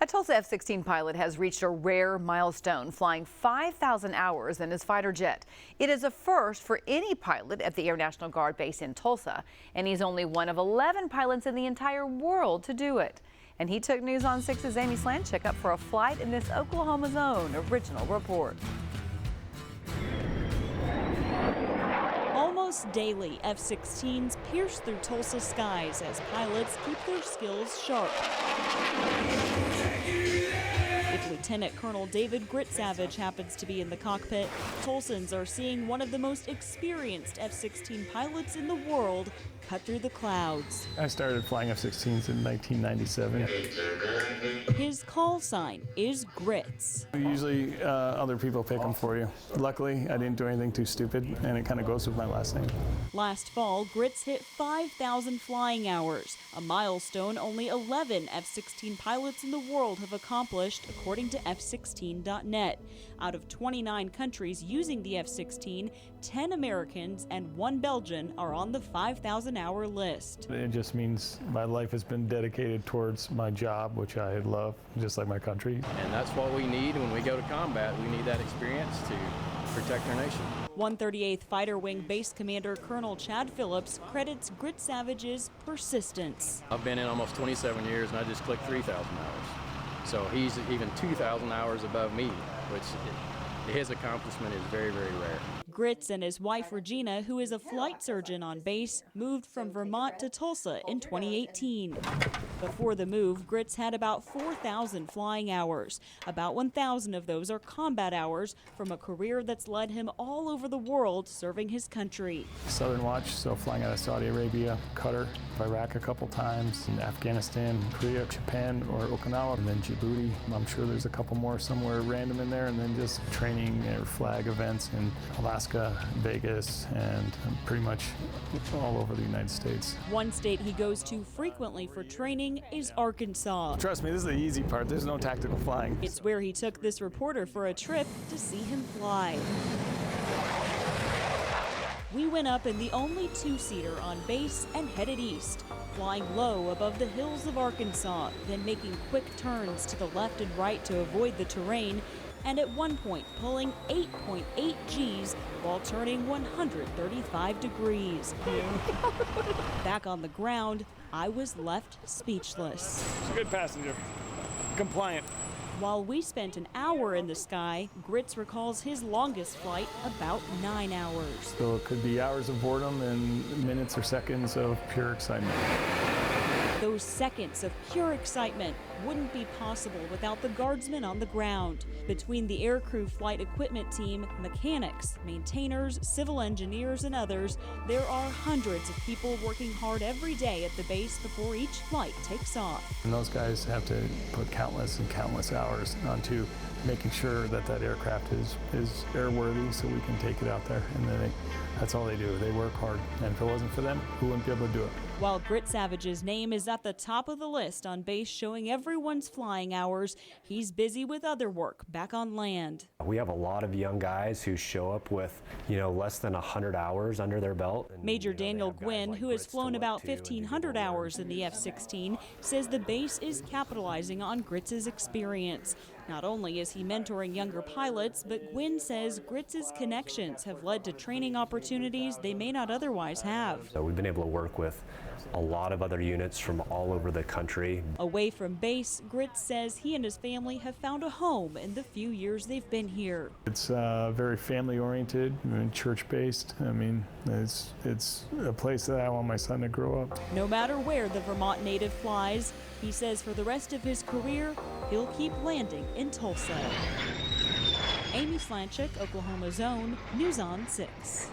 A Tulsa F-16 pilot has reached a rare milestone, flying 5,000 hours in his fighter jet. It is a first for any pilot at the Air National Guard base in Tulsa, and he's only one of 11 pilots in the entire world to do it. And he took News on 6's Amy Slanchick up for a flight in this Oklahoma zone. Original report. Almost daily, F-16s pierce through Tulsa skies as pilots keep their skills sharp. If Lieutenant Colonel David Gritsavage happens to be in the cockpit, Tulsans are seeing one of the most experienced F-16 pilots in the world cut through the clouds. I started flying F-16s in 1997. His call sign is Grits. Usually other people pick them for you. Luckily, I didn't do anything too stupid, and it kind of goes with my last name. Last fall, Grits hit 5,000 flying hours, a milestone only 11 F-16 pilots in the world have accomplished, according to F16.net. Out of 29 countries using the F-16, 10 Americans and 1 Belgian are on the 5,000-hour list. It just means my life has been dedicated towards my job, which I love, just like my country. And that's what we need when we go to combat. We need that experience to protect our nation. 138th Fighter Wing Base Commander Colonel Chad Phillips credits Gritsavage's persistence. I've been in almost 27 years and I just clicked 3,000 hours. So he's even 2,000 hours above me, which his accomplishment is very, very rare. Grits and his wife Regina, who is a flight surgeon on base, moved from Vermont to Tulsa in 2018. Before the move, Grits had about 4,000 flying hours. About 1,000 of those are combat hours from a career that's led him all over the world serving his country. Southern Watch, so flying out of Saudi Arabia, Qatar, Iraq a couple times, in Afghanistan, Korea, Japan, or Okinawa, and then Djibouti. I'm sure there's a couple more somewhere random in there, and then just training or flag events in Alaska, Vegas, and pretty much all over the United States. One state he goes to frequently for training is Arkansas. Trust me, this is the easy part. There's no tactical flying. It's where he took this reporter for a trip to see him fly. We went up in the only two-seater on base and headed east, flying low above the hills of Arkansas, then making quick turns to the left and right to avoid the terrain, and at one point pulling 8.8 Gs while turning 135 degrees. Back on the ground, I was left speechless. She's a good passenger, compliant. While we spent an hour in the sky, Grits recalls his longest flight about 9 hours. So it could be hours of boredom and minutes or seconds of pure excitement. Those seconds of pure excitement wouldn't be possible without the guardsmen on the ground. Between the aircrew flight equipment team, mechanics, maintainers, civil engineers, and others, there are hundreds of people working hard every day at the base before each flight takes off. And those guys have to put countless and countless hours onto making sure that that aircraft is airworthy so we can take it out there. And then that's all they do. They work hard. And if it wasn't for them, we wouldn't be able to do it. While Gritsavage's name is at the top of the list on base showing everyone's flying hours, he's busy with other work back on land. We have a lot of young guys who show up with, less than 100 hours under their belt. And, Major Daniel Gwynn, who has flown about 1,500 hours in the F-16, says the base is capitalizing on Grits' experience. Not only is he mentoring younger pilots, but Gwynn says Grits' connections have led to training opportunities they may not otherwise have. So we've been able to work with a lot of other units from all over the country. Away from base, Grits says he and his family have found a home in the few years they've been here. It's very family-oriented and church-based. I mean, it's a place that I want my son to grow up. No matter where the Vermont native flies, he says for the rest of his career, he'll keep landing in Tulsa. Amy Slanchick, Oklahoma Zone, News on 6.